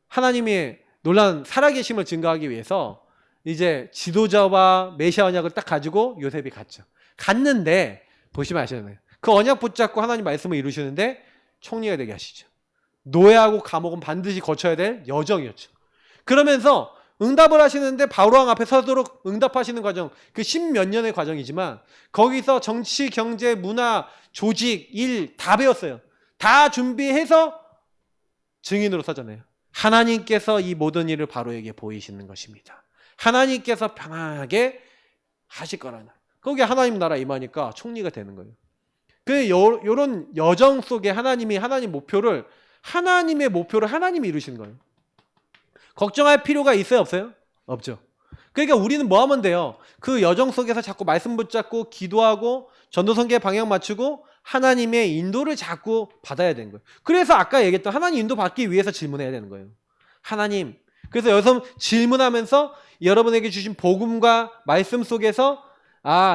하나님의 놀라운 살아계심을 증거하기 위해서 이제 지도자와 메시아 언약을 딱 가지고 요셉이 갔죠. 갔는데 보시면 아시잖아요. 그 언약 붙잡고 하나님 말씀을 이루시는데 총리가 되게 하시죠. 노예하고 감옥은 반드시 거쳐야 될 여정이었죠. 그러면서 응답을 하시는데 바로왕 앞에 서도록 응답하시는 과정, 그 10몇 년의 과정이지만 거기서 정치, 경제, 문화, 조직, 일 다 배웠어요. 다 준비해서 증인으로 서잖아요. 하나님께서 이 모든 일을 바로에게 보이시는 것입니다. 하나님께서 평안하게 하실 거라는. 거기에 하나님 나라 임하니까 총리가 되는 거예요. 요런 여정 속에 하나님의 목표를 하나님이 이루시는 거예요. 걱정할 필요가 있어요, 없어요? 없죠. 그러니까 우리는 뭐 하면 돼요? 그 여정 속에서 자꾸 말씀 붙잡고 기도하고 전도선교에 방향 맞추고 하나님의 인도를 자꾸 받아야 되는 거예요. 그래서 아까 얘기했던 하나님 인도 받기 위해서 질문해야 되는 거예요. 하나님. 그래서 여기서 질문하면서 여러분에게 주신 복음과 말씀 속에서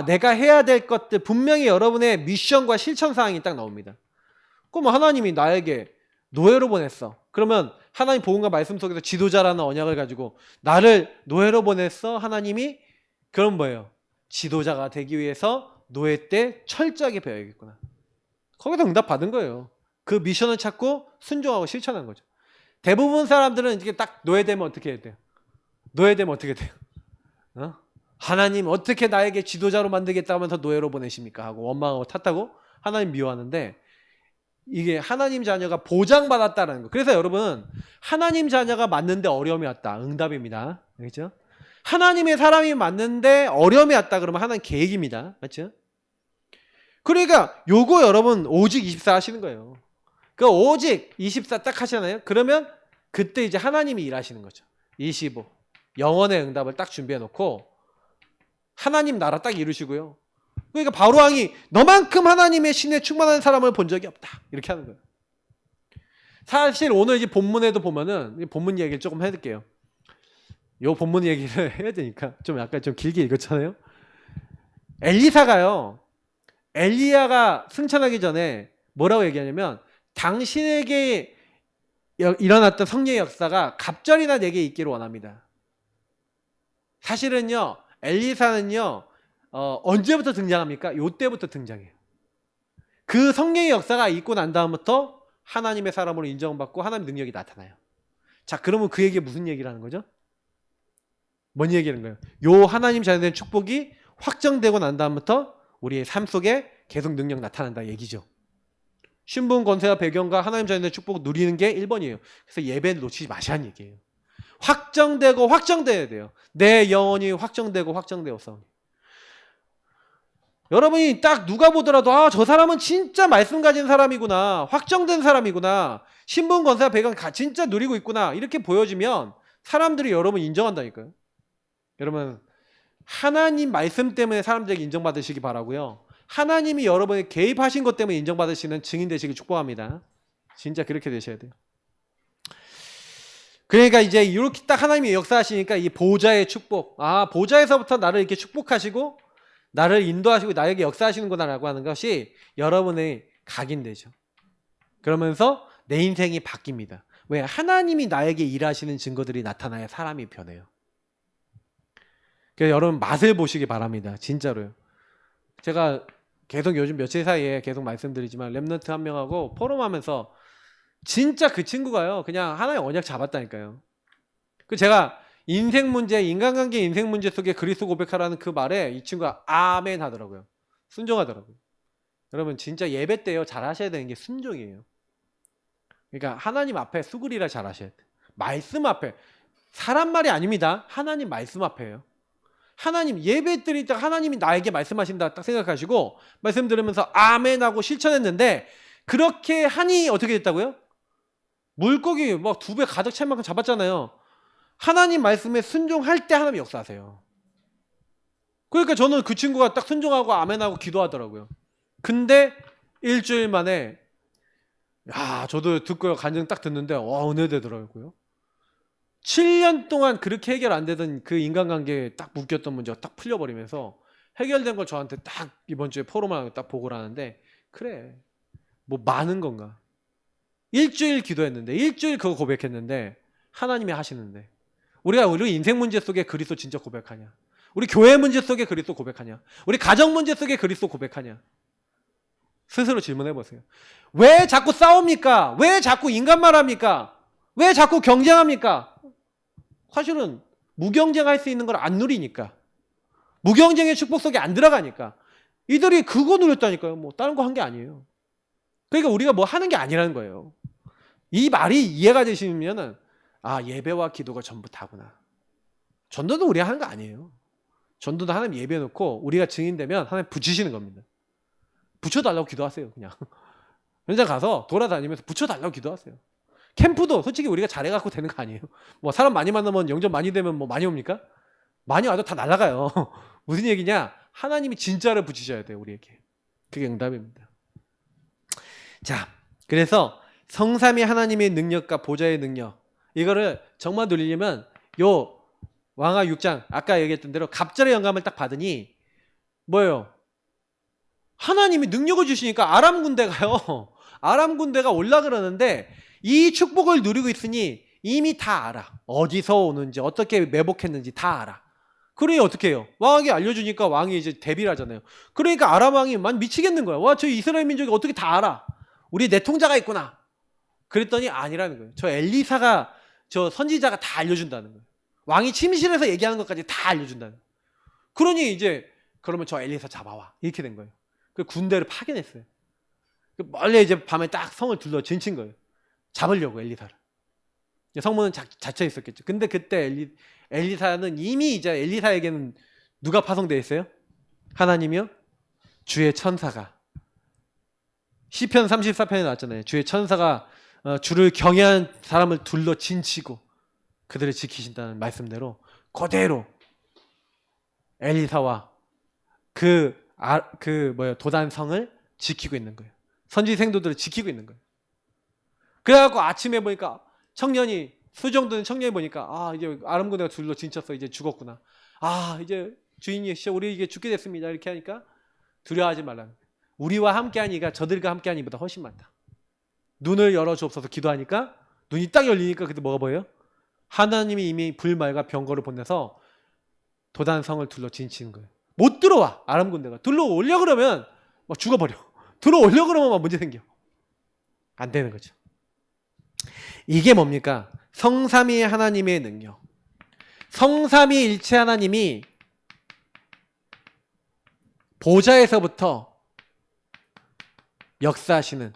내가 해야 될 것들 분명히 여러분의 미션과 실천 사항이 딱 나옵니다. 그럼 하나님이 나에게 노예로 보냈어. 그러면 하나님 복음과 말씀 속에서 지도자라는 언약을 가지고 나를 노예로 보냈어. 하나님이 그럼 뭐예요? 지도자가 되기 위해서 노예 때 철저하게 배워야겠구나. 거기서 응답 받은 거예요. 그 미션을 찾고 순종하고 실천한 거죠. 대부분 사람들은 이게 딱 노예되면 어떻게 해야 돼요? 노예되면 어떻게 돼요? 하나님 어떻게 나에게 지도자로 만들겠다 하면서 노예로 보내십니까? 하고 원망하고 탓하고 하나님 미워하는데 이게 하나님 자녀가 보장받았다는 거. 그래서 여러분 하나님 자녀가 맞는데 어려움이 왔다. 응답입니다. 알겠죠? 하나님의 사람이 맞는데 어려움이 왔다 그러면 하나님 계획입니다. 맞죠? 그러니까 요거 여러분 오직 24 하시는 거예요. 그 오직 24 딱 하시잖아요. 그러면 그때 이제 하나님이 일하시는 거죠. 25 영원의 응답을 딱 준비해 놓고 하나님 나라 딱 이루시고요. 그러니까 바로왕이 너만큼 하나님의 신에 충만한 사람을 본 적이 없다. 이렇게 하는 거예요. 사실 오늘 이제 본문에도 보면은 본문 얘기를 조금 해드릴게요. 요 본문 얘기를 해야 되니까 좀 약간 좀 길게 읽었잖아요. 엘리사가요. 엘리야가 승천하기 전에 뭐라고 얘기하냐면 당신에게 일어났던 성령의 역사가 갑절이나 내게 있기를 원합니다. 사실은요. 엘리사는요. 언제부터 등장합니까? 요때부터 등장해요. 그 성령의 역사가 있고 난 다음부터 하나님의 사람으로 인정받고 하나님의 능력이 나타나요. 자, 그러면 그 얘기가 무슨 얘기를 하는 거죠? 뭔 얘기하는 거예요? 요 하나님 자녀된 축복이 확정되고 난 다음부터 우리의 삶 속에 계속 능력 나타난다 얘기죠. 신분, 권세와 배경과 하나님 자녀된 축복을 누리는 게 1번이에요. 그래서 예배를 놓치지 마시라는 얘기예요. 확정되고 확정돼야 돼요. 내 영혼이 확정되고 확정되어서. 여러분이 딱 누가 보더라도 아, 저 사람은 진짜 말씀 가진 사람이구나. 확정된 사람이구나. 신분, 권세와 배경 진짜 누리고 있구나. 이렇게 보여지면 사람들이 여러분 인정한다니까요. 여러분 하나님 말씀 때문에 사람들에게 인정받으시기 바라고요. 하나님이 여러분이 개입하신 것 때문에 인정받으시는 증인 되시길 축복합니다. 진짜 그렇게 되셔야 돼요. 그러니까 이제 이렇게 딱 하나님이 역사하시니까 이 보좌의 축복. 아, 보좌에서부터 나를 이렇게 축복하시고 나를 인도하시고 나에게 역사하시는구나라고 하는 것이 여러분의 각인되죠. 그러면서 내 인생이 바뀝니다. 왜? 하나님이 나에게 일하시는 증거들이 나타나야 사람이 변해요. 그래서 여러분 맛을 보시기 바랍니다. 진짜로요. 제가 계속 요즘 며칠 사이에 계속 말씀드리지만 랩넌트 한 명하고 포럼하면서 진짜 그 친구가요. 그냥 하나의 언약 잡았다니까요. 그 제가 인생 문제, 인간관계 인생 문제 속에 그리스도 고백하라는 그 말에 이 친구가 아멘 하더라고요. 순종하더라고요. 여러분 진짜 예배 때요. 잘 하셔야 되는 게 순종이에요. 그러니까 하나님 앞에 수그리라 잘 하셔야 돼요. 말씀 앞에. 사람 말이 아닙니다. 하나님 말씀 앞에요. 하나님 예배 드릴 때 하나님이 나에게 말씀하신다 딱 생각하시고 말씀 들으면서 아멘 하고 실천했는데 그렇게 하니 어떻게 됐다고요? 물고기 막 2배 가득 찰 만큼 잡았잖아요. 하나님 말씀에 순종할 때 하나님이 역사하세요. 그러니까 저는 그 친구가 딱 순종하고 아멘하고 기도하더라고요. 근데 일주일 만에 야 저도 듣고요. 간증 딱 듣는데 와 은혜되더라고요. 7년 동안 그렇게 해결 안 되던 그 인간관계에 딱 묶였던 문제가 딱 풀려버리면서 해결된 걸 저한테 딱 이번 주에 포럼을 딱 보고를 하는데 그래 뭐 많은 건가 일주일 기도했는데 일주일 그거 고백했는데 하나님이 하시는데 우리가 우리 인생 문제 속에 그리스도 진짜 고백하냐 우리 교회 문제 속에 그리스도 고백하냐 우리 가정 문제 속에 그리스도 고백하냐 스스로 질문해 보세요. 왜 자꾸 싸웁니까? 왜 자꾸 인간말 합니까? 왜 자꾸 경쟁합니까? 사실은 무경쟁할 수 있는 걸 안 누리니까 무경쟁의 축복 속에 안 들어가니까 이들이 그거 누렸다니까요. 뭐 다른 거 한 게 아니에요. 그러니까 우리가 뭐 하는 게 아니라는 거예요. 이 말이 이해가 되시면은 아 예배와 기도가 전부 다구나. 전도는 우리가 하는 거 아니에요. 전도도 하나님 예배 놓고 우리가 증인되면 하나님 붙이시는 겁니다. 붙여달라고 기도하세요. 그냥 현장 가서 돌아다니면서 붙여달라고 기도하세요. 캠프도 솔직히 우리가 잘해갖고 되는 거 아니에요. 뭐 사람 많이 만나면 영접 많이 되면 뭐 많이 옵니까? 많이 와도 다 날아가요. 무슨 얘기냐? 하나님이 진짜를 붙이셔야 돼요. 우리에게. 그게 응답입니다. 자, 그래서 성삼위 하나님의 능력과 보좌의 능력 이거를 정말 누리려면 요 왕하 6장 아까 얘기했던 대로 갑절의 영감을 딱 받으니 뭐예요? 하나님이 능력을 주시니까 아람 군대가요. 아람 군대가 올라 그러는데 이 축복을 누리고 있으니 이미 다 알아. 어디서 오는지 어떻게 매복했는지 다 알아. 그러니 어떻게 해요? 왕에게 알려주니까 왕이 이제 대비를 하잖아요. 그러니까 아람 왕이 만 미치겠는 거야. 와, 저 이스라엘 민족이 어떻게 다 알아? 우리 내통자가 있구나. 그랬더니 아니라는 거예요. 저 엘리사가, 저 선지자가 다 알려준다는 거예요. 왕이 침실에서 얘기하는 것까지 다 알려준다는 거예요. 그러니 이제 그러면 저 엘리사 잡아와. 이렇게 된 거예요. 그 군대를 파견했어요. 멀리 이제 밤에 딱 성을 둘러 진친 거예요. 잡으려고 엘리사를. 성문은 닫혀 있었겠죠. 근데 그때 엘리사는 이미 이제 엘리사에게는 누가 파송되어 있어요? 하나님이요? 주의 천사가. 시편 34편에 나왔잖아요. 주의 천사가 주를 경외한 사람을 둘러 진치고 그들을 지키신다는 말씀대로 그대로 엘리사와 도단성을 지키고 있는 거예요. 선지 생도들을 지키고 있는 거예요. 그래갖고 아침에 보니까 청년이, 수정도는 청년이 보니까 이제 아람 군대가 둘러 진쳤어. 이제 죽었구나. 이제 주인이 우리 이게 죽게 됐습니다. 이렇게 하니까 두려워하지 말라는 거예요. 우리와 함께하니까 저들과 함께하니보다 훨씬 많다. 눈을 열어주옵소서 기도하니까 눈이 딱 열리니까 그때 뭐가 보여요? 하나님이 이미 불말과 병거를 보내서 도단성을 둘러 진치는 거예요. 못 들어와. 아람 군대가 들어오려 그러면 막 죽어버려. 들어오려 그러면 막 문제 생겨. 안 되는 거죠. 이게 뭡니까? 성삼위 하나님의 능력. 성삼위일체 하나님이 보좌에서부터 역사하시는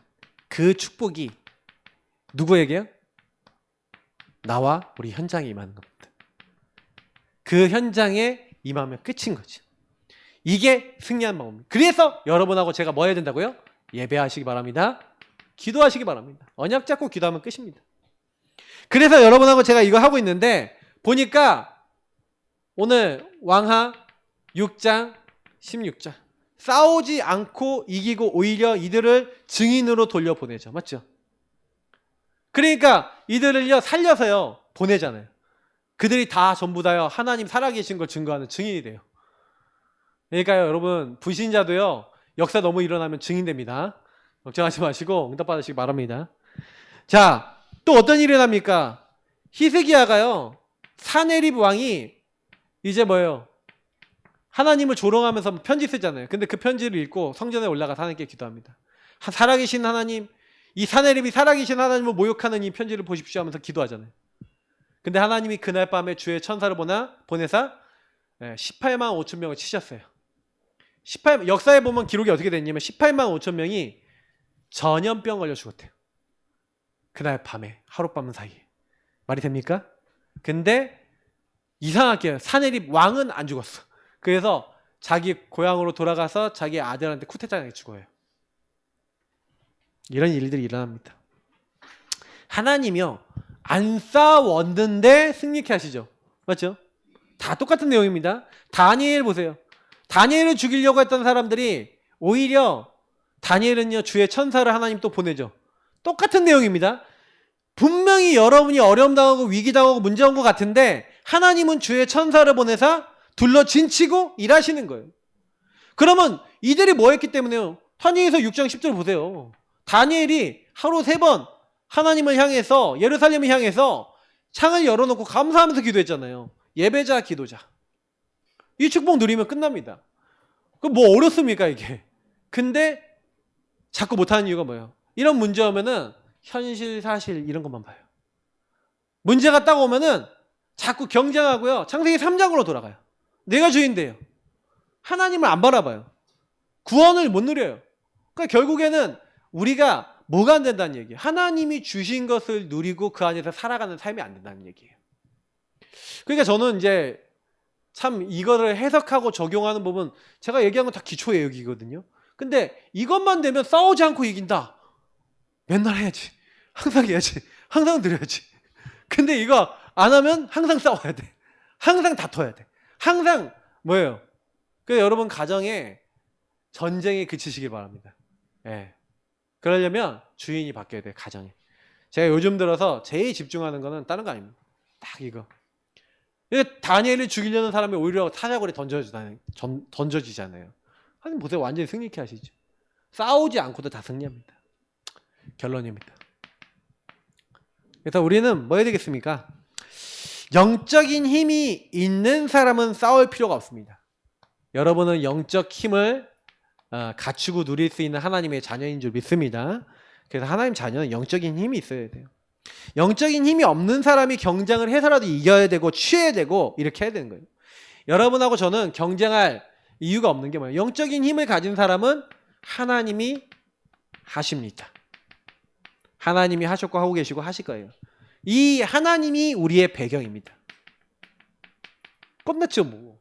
그 축복이 누구에게요? 나와 우리 현장에 임하는 겁니다. 그 현장에 임하면 끝인 거죠. 이게 승리한 방법입니다. 그래서 여러분하고 제가 뭐 해야 된다고요? 예배하시기 바랍니다. 기도하시기 바랍니다. 언약 잡고 기도하면 끝입니다. 그래서 여러분하고 제가 이거 하고 있는데 보니까 오늘 왕하 6장 16절 싸우지 않고 이기고 오히려 이들을 증인으로 돌려보내죠. 맞죠? 그러니까 이들을요 살려서요 보내잖아요. 그들이 다 전부 다요 하나님 살아계신 걸 증거하는 증인이 돼요. 그러니까요 여러분 불신자도요 역사 너무 일어나면 증인됩니다. 걱정하지 마시고 응답받으시기 바랍니다. 자, 또 어떤 일이 일어납니까? 히스기야가요 사네립 왕이 이제 뭐예요? 하나님을 조롱하면서 편지 쓰잖아요. 근데 그 편지를 읽고 성전에 올라가서 하나님께 기도합니다. 살아계신 하나님, 이 사네립이 살아계신 하나님을 모욕하는 이 편지를 보십시오 하면서 기도하잖아요. 근데 하나님이 그날 밤에 주의 천사를 보내사 18만 5천 명을 치셨어요. 역사에 보면 기록이 어떻게 됐냐면 18만 5천 명이 전염병 걸려 죽었대요. 그날 밤에 하룻밤 사이에. 말이 됩니까? 근데 이상하게 사네립 왕은 안 죽었어. 그래서 자기 고향으로 돌아가서 자기 아들한테 쿠데타당해 죽어요. 이런 일들이 일어납니다. 하나님이요 안 싸웠는데 승리케 하시죠. 맞죠? 다 똑같은 내용입니다. 다니엘 보세요. 다니엘을 죽이려고 했던 사람들이 오히려 다니엘은요 주의 천사를 하나님 또 보내죠. 똑같은 내용입니다. 분명히 여러분이 어려움 당하고 위기 당하고 문제 온 것 같은데 하나님은 주의 천사를 보내사 둘러 진치고 일하시는 거예요. 그러면 이들이 뭐 했기 때문에요? 다니엘서 6장 10절 보세요. 다니엘이 하루 3번 하나님을 향해서 예루살렘을 향해서 창을 열어놓고 감사하면서 기도했잖아요. 예배자 기도자. 이 축복 누리면 끝납니다. 그럼 뭐 어렵습니까 이게? 근데 자꾸 못하는 이유가 뭐예요? 이런 문제 오면은 현실 사실 이런 것만 봐요. 문제가 딱 오면은 자꾸 경쟁하고요. 창세기 3장으로 돌아가요. 내가 주인데요. 하나님을 안 바라봐요. 구원을 못 누려요. 그러니까 결국에는 우리가 뭐가 안 된다는 얘기예요. 하나님이 주신 것을 누리고 그 안에서 살아가는 삶이 안 된다는 얘기예요. 그러니까 저는 이제 참 이거를 해석하고 적용하는 부분 제가 얘기한 건 다 기초예요 여기거든요. 근데 이것만 되면 싸우지 않고 이긴다. 맨날 해야지. 항상 해야지. 항상 드려야지. 근데 이거 안 하면 항상 싸워야 돼. 항상 다퉈야 돼. 항상 뭐예요? 그래서 여러분 가정에 전쟁에 그치시길 바랍니다. 예. 그러려면 주인이 바뀌어야 돼 가정에. 제가 요즘 들어서 제일 집중하는 거는 다른 거 아닙니다. 딱 이거. 다니엘을 죽이려는 사람이 오히려 타작으로 던져지잖아요. 하나님 보세요. 완전히 승리케 하시죠. 싸우지 않고도 다 승리합니다. 결론입니다. 그래서 우리는 뭐 해야 되겠습니까? 영적인 힘이 있는 사람은 싸울 필요가 없습니다. 여러분은 영적 힘을 갖추고 누릴 수 있는 하나님의 자녀인 줄 믿습니다. 그래서 하나님 자녀는 영적인 힘이 있어야 돼요. 영적인 힘이 없는 사람이 경쟁을 해서라도 이겨야 되고 취해야 되고 이렇게 해야 되는 거예요. 여러분하고 저는 경쟁할 이유가 없는 게 뭐예요? 영적인 힘을 가진 사람은 하나님이 하십니다. 하나님이 하셨고 하고 계시고 하실 거예요. 이 하나님이 우리의 배경입니다. 끝났죠 뭐.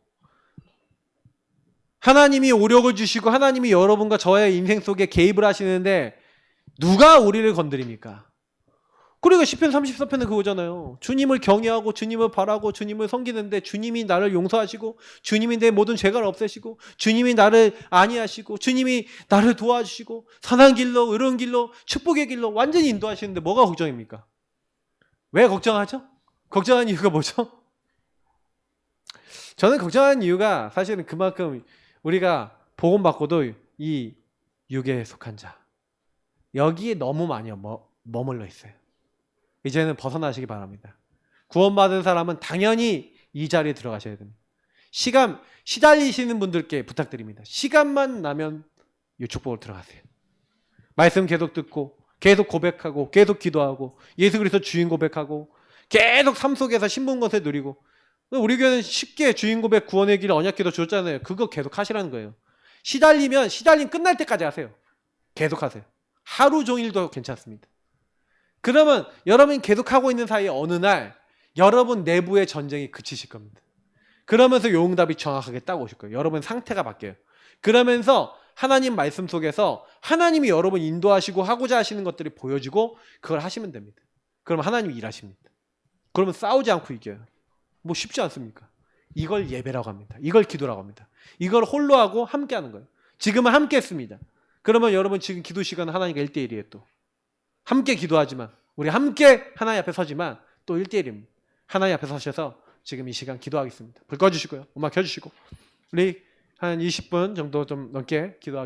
하나님이 오력을 주시고 하나님이 여러분과 저의 인생 속에 개입을 하시는데 누가 우리를 건드립니까? 그리고 시편 34편은 그거잖아요. 주님을 경외하고 주님을 바라고 주님을 섬기는데 주님이 나를 용서하시고 주님이 내 모든 죄를 없애시고 주님이 나를 안위하시고 주님이 나를 도와주시고 선한 길로 의로운 길로 축복의 길로 완전히 인도하시는데 뭐가 걱정입니까? 왜 걱정하죠? 걱정하는 이유가 뭐죠? 저는 걱정하는 이유가 사실은 그만큼 우리가 복음 받고도 이 육에 속한 자 여기에 너무 많이 머물러 있어요. 이제는 벗어나시기 바랍니다. 구원받은 사람은 당연히 이 자리에 들어가셔야 됩니다. 시달리시는 분들께 부탁드립니다. 시간만 나면 이 축복으로 들어가세요. 말씀 계속 듣고 계속 고백하고 계속 기도하고 예수 그리스도 주인 고백하고 계속 삶 속에서 신분 권세 누리고 우리 교회는 쉽게 주인 고백 구원의 길 언약기도 줬잖아요. 그거 계속 하시라는 거예요. 시달리면 시달림 끝날 때까지 하세요. 계속 하세요. 하루 종일도 괜찮습니다. 그러면 여러분이 계속하고 있는 사이에 어느 날 여러분 내부의 전쟁이 그치실 겁니다. 그러면서 요응답이 정확하게 딱 오실 거예요. 여러분 상태가 바뀌어요. 그러면서 하나님 말씀 속에서 하나님이 여러분 인도하시고 하고자 하시는 것들이 보여지고 그걸 하시면 됩니다. 그러면 하나님이 일하십니다. 그러면 싸우지 않고 이겨요. 뭐 쉽지 않습니까? 이걸 예배라고 합니다. 이걸 기도라고 합니다. 이걸 홀로 하고 함께 하는 거예요. 지금은 함께 했습니다. 그러면 여러분 지금 기도 시간은 하나님과 1대1이에요 또. 함께 기도하지만 우리 함께 하나님 앞에 서지만 또 1대1입니다. 하나님 앞에 서셔서 지금 이 시간 기도하겠습니다. 불 꺼주시고요. 음악 켜주시고 우리 한 20분 정도 좀 넘게 기도하겠습니다.